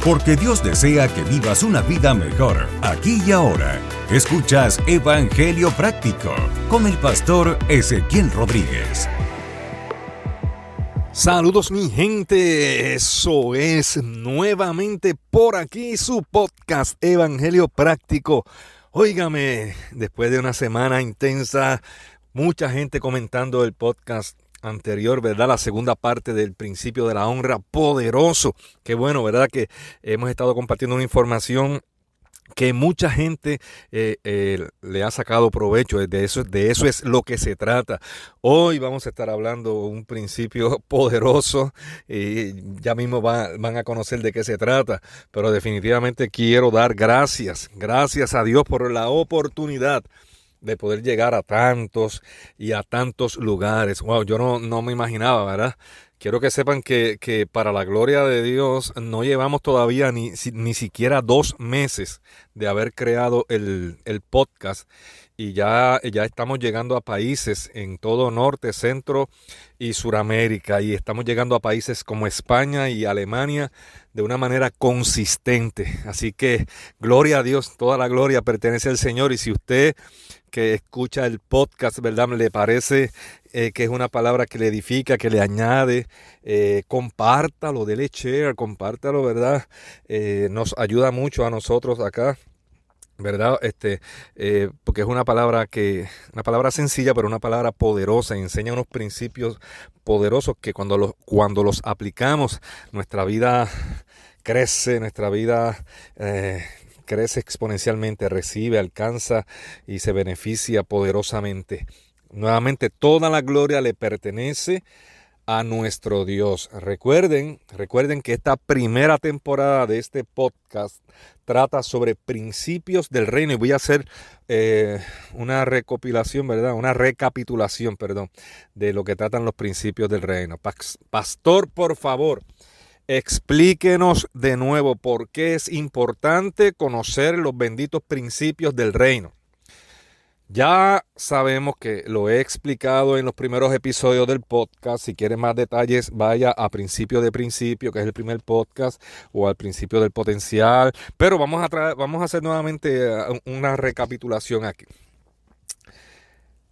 porque Dios desea que vivas una vida mejor, aquí y ahora. Escuchas Evangelio Práctico con el pastor Ezequiel Rodríguez. Saludos mi gente, eso es nuevamente por aquí su podcast Evangelio Práctico. Óigame, después de una semana intensa, mucha gente comentando el podcast anterior, ¿verdad? La segunda parte del principio de la honra, poderoso. Qué bueno, ¿verdad? Que hemos estado compartiendo una información que mucha gente le ha sacado provecho. De eso es lo que se trata. Hoy vamos a estar hablando un principio poderoso y ya mismo van a conocer de qué se trata, pero definitivamente quiero dar gracias a Dios por la oportunidad de poder llegar a tantos y a tantos lugares. Wow, yo no me imaginaba, ¿verdad? Quiero que sepan que para la gloria de Dios no llevamos todavía ni siquiera 2 meses de haber creado el podcast y ya estamos llegando a países en todo Norte, Centro y Suramérica, y estamos llegando a países como España y Alemania de una manera consistente. Así que gloria a Dios, toda la gloria pertenece al Señor. Y si usted que escucha el podcast, ¿verdad?, le parece que es una palabra que le edifica, que le añade, compártalo, dele share, compártalo, ¿verdad? Nos ayuda mucho a nosotros acá, ¿verdad? Porque es una palabra sencilla, pero una palabra poderosa, y enseña unos principios poderosos que cuando los aplicamos, nuestra vida crece, crece exponencialmente, recibe, alcanza y se beneficia poderosamente. Nuevamente, toda la gloria le pertenece a nuestro Dios. Recuerden que esta primera temporada de este podcast trata sobre principios del reino, y voy a hacer una recapitulación, de lo que tratan los principios del reino. Pastor, por favor, explíquenos de nuevo por qué es importante conocer los benditos principios del reino. Ya sabemos que lo he explicado en los primeros episodios del podcast. Si quiere más detalles, vaya a Principio de Principio, que es el primer podcast, o al Principio del Potencial. Pero vamos a hacer nuevamente una recapitulación aquí.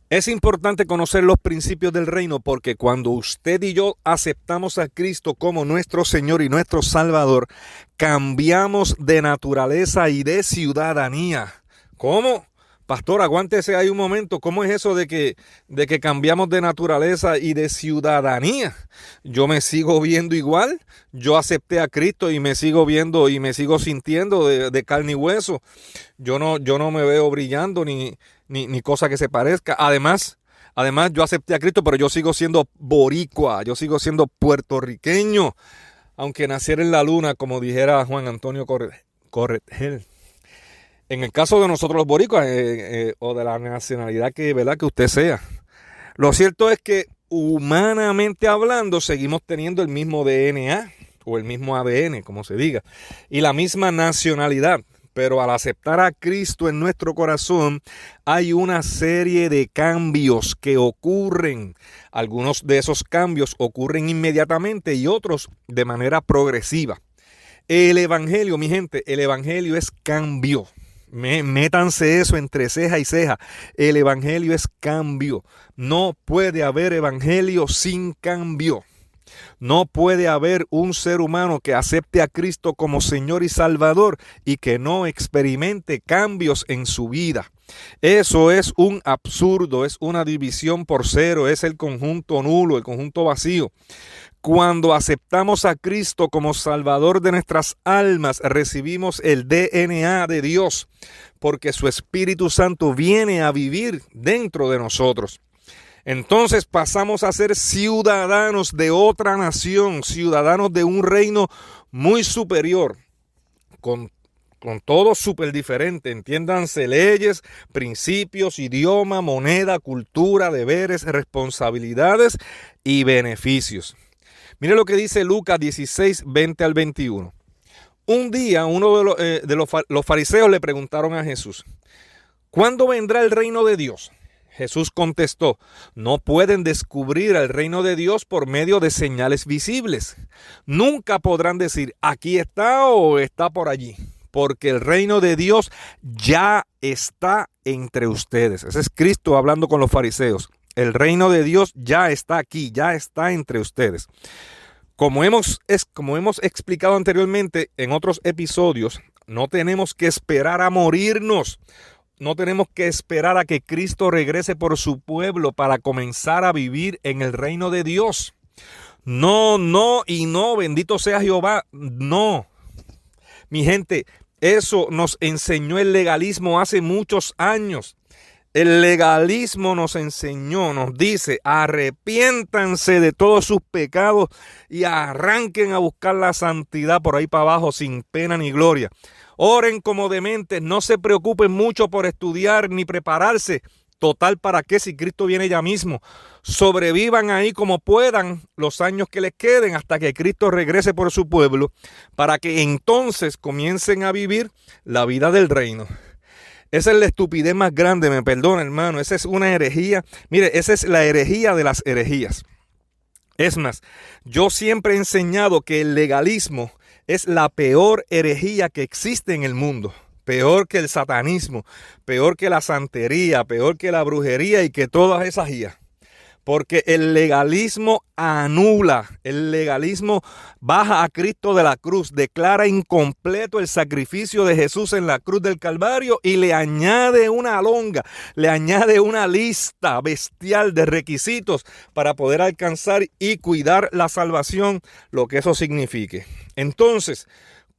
Es importante conocer los principios del reino porque cuando usted y yo aceptamos a Cristo como nuestro Señor y nuestro Salvador, cambiamos de naturaleza y de ciudadanía. ¿Cómo? Pastor, aguántese ahí un momento. ¿Cómo es eso de que cambiamos de naturaleza y de ciudadanía? Yo me sigo viendo igual. Yo acepté a Cristo y me sigo viendo y me sigo sintiendo de carne y hueso. Yo no me veo brillando ni cosa que se parezca. Además, yo acepté a Cristo, pero yo sigo siendo boricua. Yo sigo siendo puertorriqueño. Aunque naciera en la luna, como dijera Juan Antonio Corretgel. En el caso de nosotros los boricuas, o de la nacionalidad ¿verdad?, que usted sea. Lo cierto es que humanamente hablando seguimos teniendo el mismo DNA o el mismo ADN, como se diga, y la misma nacionalidad. Pero al aceptar a Cristo en nuestro corazón hay una serie de cambios que ocurren. Algunos de esos cambios ocurren inmediatamente y otros de manera progresiva. El Evangelio, mi gente, el Evangelio es cambio. Métanse eso entre ceja y ceja. El Evangelio es cambio. No puede haber Evangelio sin cambio. No puede haber un ser humano que acepte a Cristo como Señor y Salvador y que no experimente cambios en su vida. Eso es un absurdo, es una división por cero, es el conjunto nulo, el conjunto vacío. Cuando aceptamos a Cristo como Salvador de nuestras almas, recibimos el DNA de Dios, porque su Espíritu Santo viene a vivir dentro de nosotros. Entonces pasamos a ser ciudadanos de otra nación, ciudadanos de un reino muy superior, con todo súper diferente. Entiéndanse: leyes, principios, idioma, moneda, cultura, deberes, responsabilidades y beneficios. Mire lo que dice Lucas 16, 20 al 21. Un día uno de los fariseos le preguntaron a Jesús: ¿cuándo vendrá el reino de Dios? Jesús contestó, no pueden descubrir el reino de Dios por medio de señales visibles. Nunca podrán decir, aquí está o está por allí, porque el reino de Dios ya está entre ustedes. Ese es Cristo hablando con los fariseos. El reino de Dios ya está aquí, ya está entre ustedes. Como hemos explicado anteriormente en otros episodios, no tenemos que esperar a morirnos. No tenemos que esperar a que Cristo regrese por su pueblo para comenzar a vivir en el reino de Dios. No, y no, bendito sea Jehová, no. Mi gente, eso nos enseñó el legalismo hace muchos años. El legalismo nos enseñó, nos dice, arrepiéntanse de todos sus pecados y arranquen a buscar la santidad por ahí para abajo sin pena ni gloria. Oren como dementes, no se preocupen mucho por estudiar ni prepararse. Total, ¿para qué si Cristo viene ya mismo? Sobrevivan ahí como puedan los años que les queden hasta que Cristo regrese por su pueblo, para que entonces comiencen a vivir la vida del reino. Esa es la estupidez más grande, me perdona, hermano. Esa es una herejía. Mire, esa es la herejía de las herejías. Es más, yo siempre he enseñado que el legalismo es la peor herejía que existe en el mundo. Peor que el satanismo, peor que la santería, peor que la brujería y que todas esas guías. Porque el legalismo anula, el legalismo baja a Cristo de la cruz, declara incompleto el sacrificio de Jesús en la cruz del Calvario y le añade una longa, le añade una lista bestial de requisitos para poder alcanzar y cuidar la salvación, lo que eso signifique. Entonces,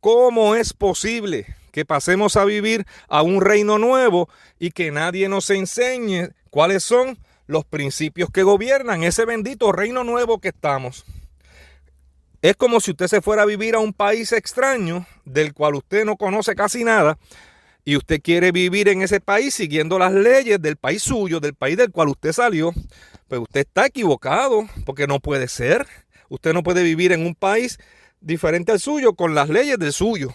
¿cómo es posible que pasemos a vivir a un reino nuevo y que nadie nos enseñe cuáles son los principios que gobiernan ese bendito reino nuevo que estamos? Es como si usted se fuera a vivir a un país extraño del cual usted no conoce casi nada y usted quiere vivir en ese país siguiendo las leyes del país suyo, del país del cual usted salió. Pues usted está equivocado, porque no puede ser. Usted no puede vivir en un país diferente al suyo con las leyes del suyo.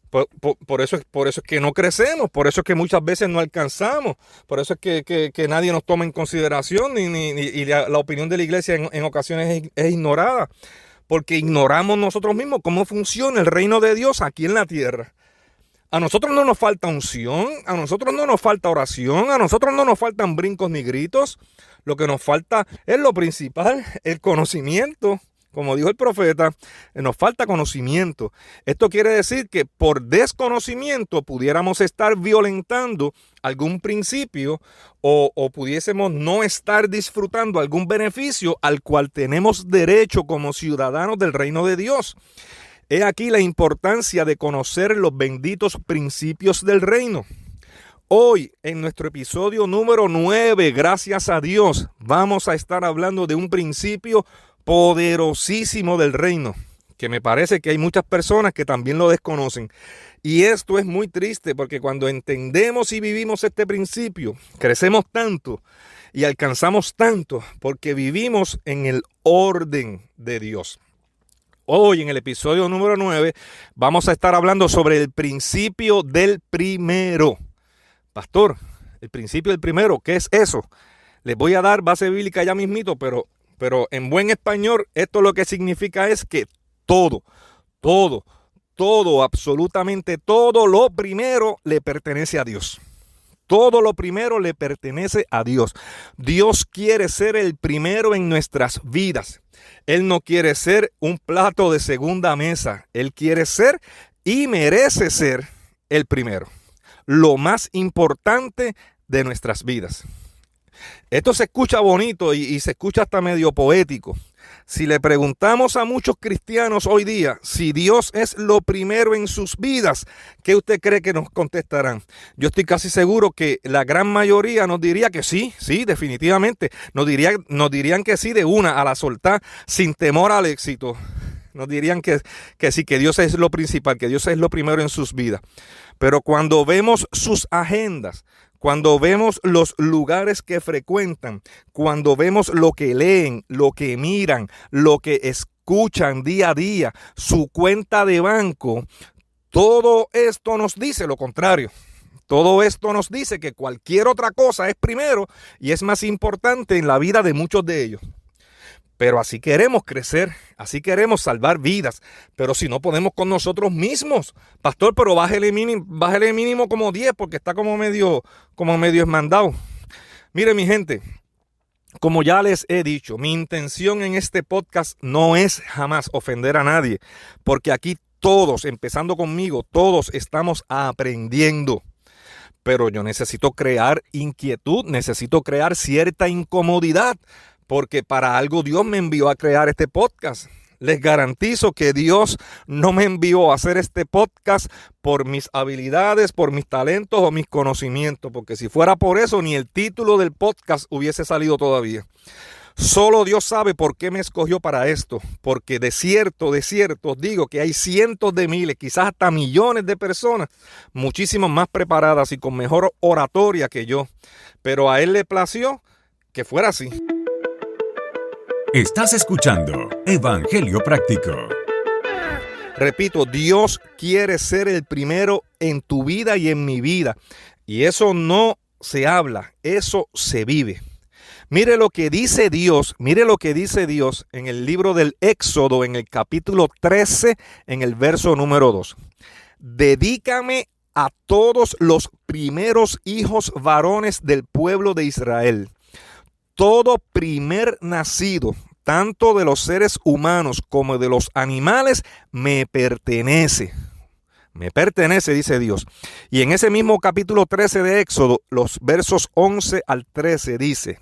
Por eso es que no crecemos, por eso es que muchas veces no alcanzamos, por eso es que nadie nos toma en consideración y la opinión de la iglesia en ocasiones es ignorada, porque ignoramos nosotros mismos cómo funciona el reino de Dios aquí en la tierra. A nosotros no nos falta unción, a nosotros no nos falta oración, a nosotros no nos faltan brincos ni gritos. Lo que nos falta es lo principal, el conocimiento. Como dijo el profeta, nos falta conocimiento. Esto quiere decir que por desconocimiento pudiéramos estar violentando algún principio o pudiésemos no estar disfrutando algún beneficio al cual tenemos derecho como ciudadanos del reino de Dios. He aquí la importancia de conocer los benditos principios del reino. Hoy, en nuestro episodio número 9, gracias a Dios, vamos a estar hablando de un principio poderosísimo del reino, que me parece que hay muchas personas que también lo desconocen. Y esto es muy triste, porque cuando entendemos y vivimos este principio, crecemos tanto y alcanzamos tanto, porque vivimos en el orden de Dios. Hoy, en el episodio número 9, vamos a estar hablando sobre el principio del primero. Pastor, el principio del primero, ¿qué es eso? Les voy a dar base bíblica ya mismito, pero en buen español, esto lo que significa es que todo, absolutamente todo lo primero le pertenece a Dios. Todo lo primero le pertenece a Dios. Dios quiere ser el primero en nuestras vidas. Él no quiere ser un plato de segunda mesa. Él quiere ser y merece ser el primero. Lo más importante de nuestras vidas. Esto se escucha bonito y se escucha hasta medio poético. Si le preguntamos a muchos cristianos hoy día si Dios es lo primero en sus vidas, ¿qué usted cree que nos contestarán? Yo estoy casi seguro que la gran mayoría nos diría que sí, definitivamente. Nos dirían que sí de una, a la soltar, sin temor al éxito. Nos dirían que sí, que Dios es lo principal, que Dios es lo primero en sus vidas. Pero cuando vemos sus agendas, cuando vemos los lugares que frecuentan, cuando vemos lo que leen, lo que miran, lo que escuchan día a día, su cuenta de banco, todo esto nos dice lo contrario. Todo esto nos dice que cualquier otra cosa es primero y es más importante en la vida de muchos de ellos. Pero así queremos crecer, así queremos salvar vidas. Pero si no podemos con nosotros mismos, pastor, pero bájele mínimo como 10 porque está como medio esmandado. Mire, mi gente, como ya les he dicho, mi intención en este podcast no es jamás ofender a nadie, porque aquí todos, empezando conmigo, todos estamos aprendiendo. Pero yo necesito crear inquietud, necesito crear cierta incomodidad, porque para algo Dios me envió a crear este podcast. Les garantizo que Dios no me envió a hacer este podcast por mis habilidades, por mis talentos o mis conocimientos, porque si fuera por eso ni el título del podcast hubiese salido todavía. Solo Dios sabe por qué me escogió para esto, porque de cierto os digo que hay cientos de miles, quizás hasta millones de personas, muchísimas más preparadas y con mejor oratoria que yo, pero a Él le plació que fuera así. Estás escuchando Evangelio Práctico. Repito, Dios quiere ser el primero en tu vida y en mi vida. Y eso no se habla, eso se vive. Mire lo que dice Dios en el libro del Éxodo, en el capítulo 13, en el verso número 2. Dedícame a todos los primeros hijos varones del pueblo de Israel. Todo primer nacido, tanto de los seres humanos como de los animales, me pertenece. Me pertenece, dice Dios. Y en ese mismo capítulo 13 de Éxodo, los versos 11 al 13 dice: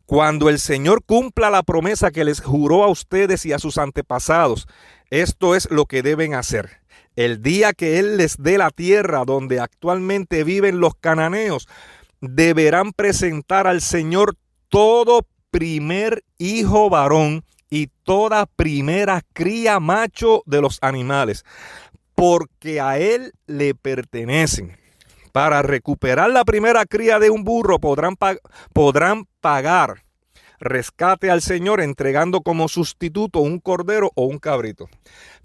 cuando el Señor cumpla la promesa que les juró a ustedes y a sus antepasados, esto es lo que deben hacer. El día que Él les dé la tierra donde actualmente viven los cananeos, deberán presentar al Señor todo primer hijo varón y toda primera cría macho de los animales, porque a Él le pertenecen. Para recuperar la primera cría de un burro podrán pagar rescate al Señor entregando como sustituto un cordero o un cabrito.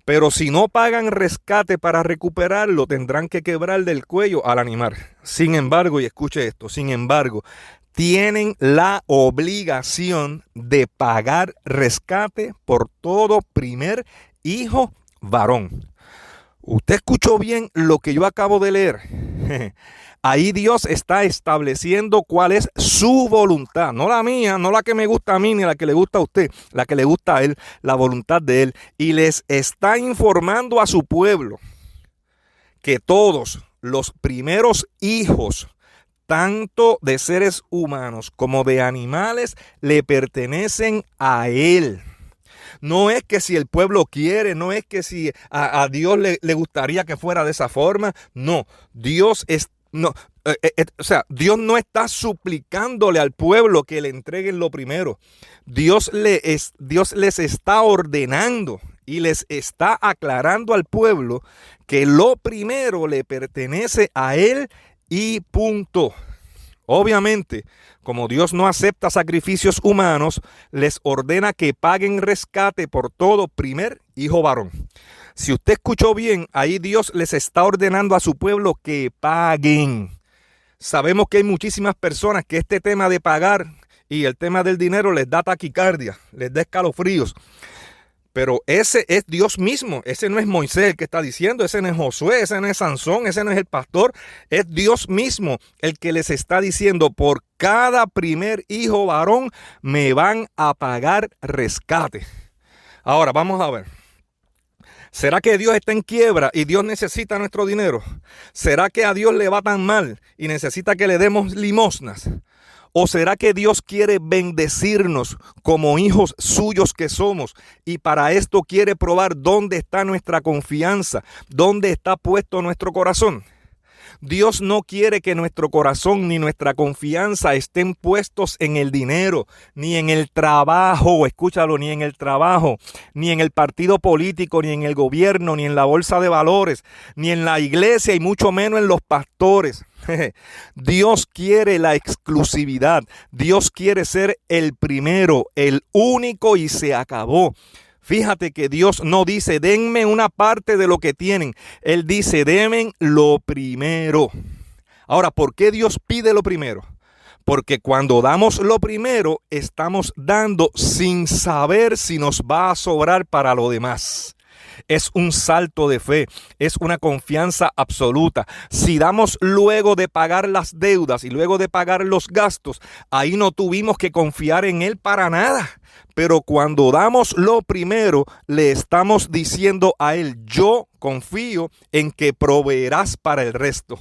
Pero si no pagan rescate para recuperarlo, tendrán que quebrar del cuello al animal. Sin embargo, y escuche esto, tienen la obligación de pagar rescate por todo primer hijo varón. Usted escuchó bien lo que yo acabo de leer. Ahí Dios está estableciendo cuál es su voluntad, no la mía, no la que me gusta a mí ni la que le gusta a usted, la que le gusta a Él, la voluntad de Él. Y les está informando a su pueblo que todos los primeros hijos, tanto de seres humanos como de animales, le pertenecen a Él. No es que si el pueblo quiere, no es que si a Dios le gustaría que fuera de esa forma. No, Dios no está suplicándole al pueblo que le entreguen lo primero. Dios les está ordenando y les está aclarando al pueblo que lo primero le pertenece a Él y punto. Obviamente, como Dios no acepta sacrificios humanos, les ordena que paguen rescate por todo primer hijo varón. Si usted escuchó bien, ahí Dios les está ordenando a su pueblo que paguen. Sabemos que hay muchísimas personas que este tema de pagar y el tema del dinero les da taquicardia, les da escalofríos. Pero ese es Dios mismo, ese no es Moisés el que está diciendo, ese no es Josué, ese no es Sansón, ese no es el pastor, es Dios mismo el que les está diciendo: por cada primer hijo varón me van a pagar rescate. Ahora vamos a ver, ¿será que Dios está en quiebra y Dios necesita nuestro dinero? ¿Será que a Dios le va tan mal y necesita que le demos limosnas? ¿O será que Dios quiere bendecirnos como hijos suyos que somos? Y para esto quiere probar dónde está nuestra confianza, dónde está puesto nuestro corazón. Dios no quiere que nuestro corazón ni nuestra confianza estén puestos en el dinero, ni en el trabajo, escúchalo, ni en el trabajo, ni en el partido político, ni en el gobierno, ni en la bolsa de valores, ni en la iglesia y mucho menos en los pastores. Dios quiere la exclusividad. Dios quiere ser el primero, el único y se acabó. Fíjate que Dios no dice: denme una parte de lo que tienen. Él dice: denme lo primero. Ahora, ¿por qué Dios pide lo primero? Porque cuando damos lo primero, estamos dando sin saber si nos va a sobrar para lo demás. Es un salto de fe, es una confianza absoluta. Si damos luego de pagar las deudas y luego de pagar los gastos, ahí no tuvimos que confiar en Él para nada. Pero cuando damos lo primero, le estamos diciendo a Él, yo confío en que proveerás para el resto.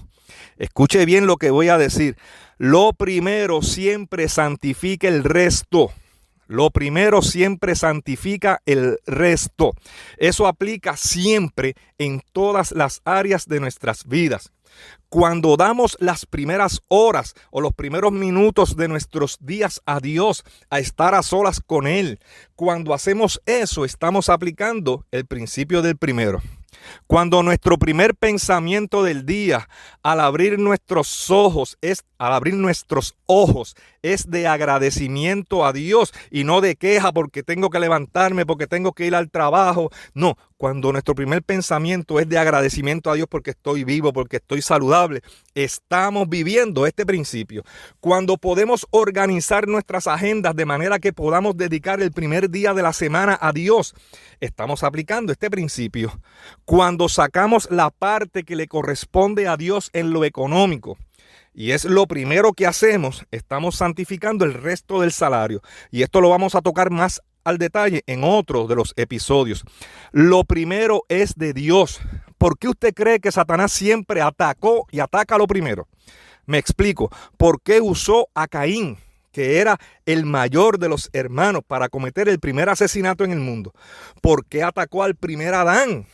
Escuche bien lo que voy a decir. Lo primero siempre santifica el resto. Lo primero siempre santifica el resto. Eso aplica siempre en todas las áreas de nuestras vidas. Cuando damos las primeras horas o los primeros minutos de nuestros días a Dios, a estar a solas con Él, cuando hacemos eso, estamos aplicando el principio del primero. Cuando nuestro primer pensamiento del día al abrir nuestros ojos es de agradecimiento a Dios y no de queja porque tengo que levantarme, porque tengo que ir al trabajo. No, cuando nuestro primer pensamiento es de agradecimiento a Dios porque estoy vivo, porque estoy saludable, estamos viviendo este principio. Cuando podemos organizar nuestras agendas de manera que podamos dedicar el primer día de la semana a Dios, estamos aplicando este principio. Cuando sacamos la parte que le corresponde a Dios en lo económico, y es lo primero que hacemos, estamos santificando el resto del salario. Y esto lo vamos a tocar más al detalle en otro de los episodios. Lo primero es de Dios. ¿Por qué usted cree que Satanás siempre atacó y ataca lo primero? Me explico. ¿Por qué usó a Caín, que era el mayor de los hermanos, para cometer el primer asesinato en el mundo? ¿Por qué atacó al primer Adán?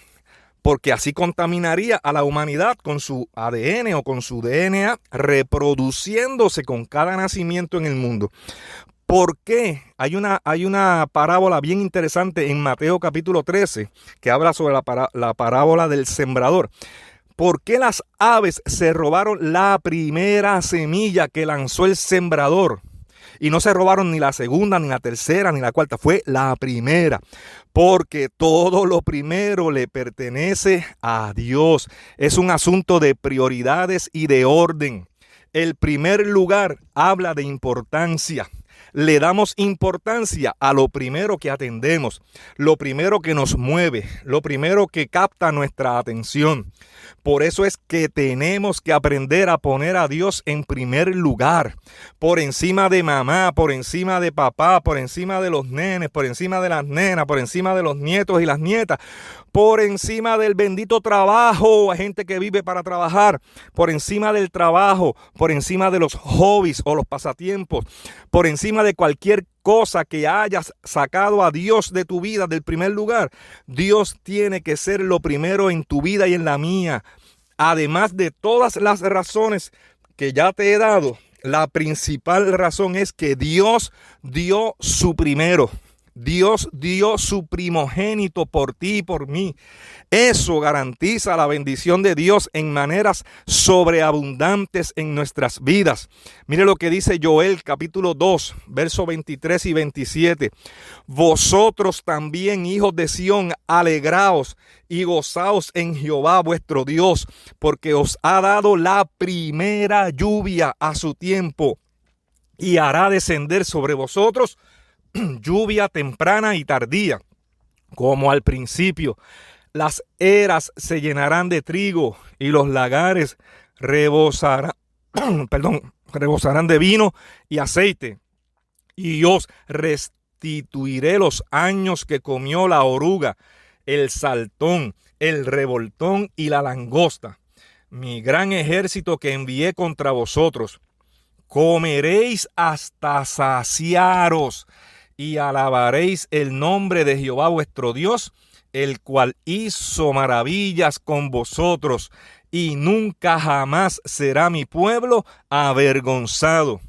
Porque así contaminaría a la humanidad con su ADN o con su DNA, reproduciéndose con cada nacimiento en el mundo. ¿Por qué? Hay una parábola bien interesante en Mateo capítulo 13 que habla sobre la parábola del sembrador. ¿Por qué las aves se robaron la primera semilla que lanzó el sembrador? Y no se robaron ni la segunda, ni la tercera, ni la cuarta. Fue la primera. Porque todo lo primero le pertenece a Dios. Es un asunto de prioridades y de orden. El primer lugar habla de importancia. Le damos importancia a lo primero que atendemos, lo primero que nos mueve, lo primero que capta nuestra atención. Por eso es que tenemos que aprender a poner a Dios en primer lugar, por encima de mamá, por encima de papá, por encima de los nenes, por encima de las nenas, por encima de los nietos y las nietas, por encima del bendito trabajo, hay gente que vive para trabajar, por encima del trabajo, por encima de los hobbies o los pasatiempos, por encima de cualquier cosa que hayas sacado a Dios de tu vida del primer lugar. Dios tiene que ser lo primero en tu vida y en la mía. Además de todas las razones que ya te he dado, la principal razón es que Dios dio su primero. Dios dio su primogénito por ti y por mí. Eso garantiza la bendición de Dios en maneras sobreabundantes en nuestras vidas. Mire lo que dice Joel capítulo 2, versos 23 y 27. Vosotros también, hijos de Sión, alegraos y gozaos en Jehová vuestro Dios, porque os ha dado la primera lluvia a su tiempo y hará descender sobre vosotros lluvia temprana y tardía, como al principio. Las eras se llenarán de trigo y los lagares rebosarán de vino y aceite. Y os restituiré los años que comió la oruga, el saltón, el revoltón y la langosta, mi gran ejército que envié contra vosotros. Comeréis hasta saciaros y alabaréis el nombre de Jehová vuestro Dios, el cual hizo maravillas con vosotros, y nunca jamás será mi pueblo avergonzado.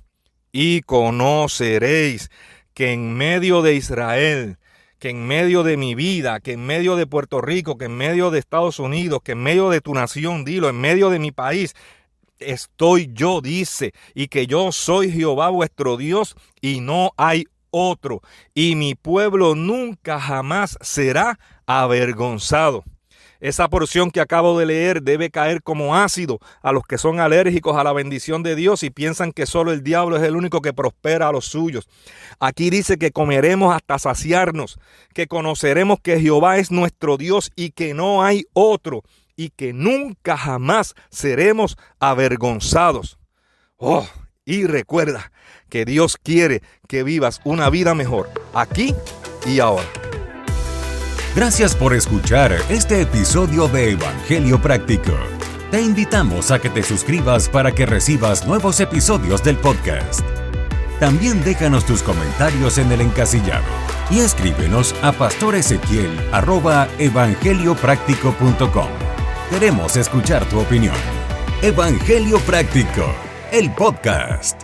Y conoceréis que en medio de Israel, que en medio de mi vida, que en medio de Puerto Rico, que en medio de Estados Unidos, que en medio de tu nación, dilo, en medio de mi país, estoy yo, dice, y que yo soy Jehová vuestro Dios y no hay otro, y mi pueblo nunca jamás será avergonzado. Esa porción que acabo de leer debe caer como ácido a los que son alérgicos a la bendición de Dios y piensan que solo el diablo es el único que prospera a los suyos. Aquí dice que comeremos hasta saciarnos, que conoceremos que Jehová es nuestro Dios y que no hay otro, y que nunca jamás seremos avergonzados. Y recuerda que Dios quiere que vivas una vida mejor aquí y ahora. Gracias por escuchar este episodio de Evangelio Práctico. Te invitamos a que te suscribas para que recibas nuevos episodios del podcast. También déjanos tus comentarios en el encasillado y escríbenos a pastoresequiel@evangeliopráctico.com. Queremos escuchar tu opinión. Evangelio Práctico, el podcast.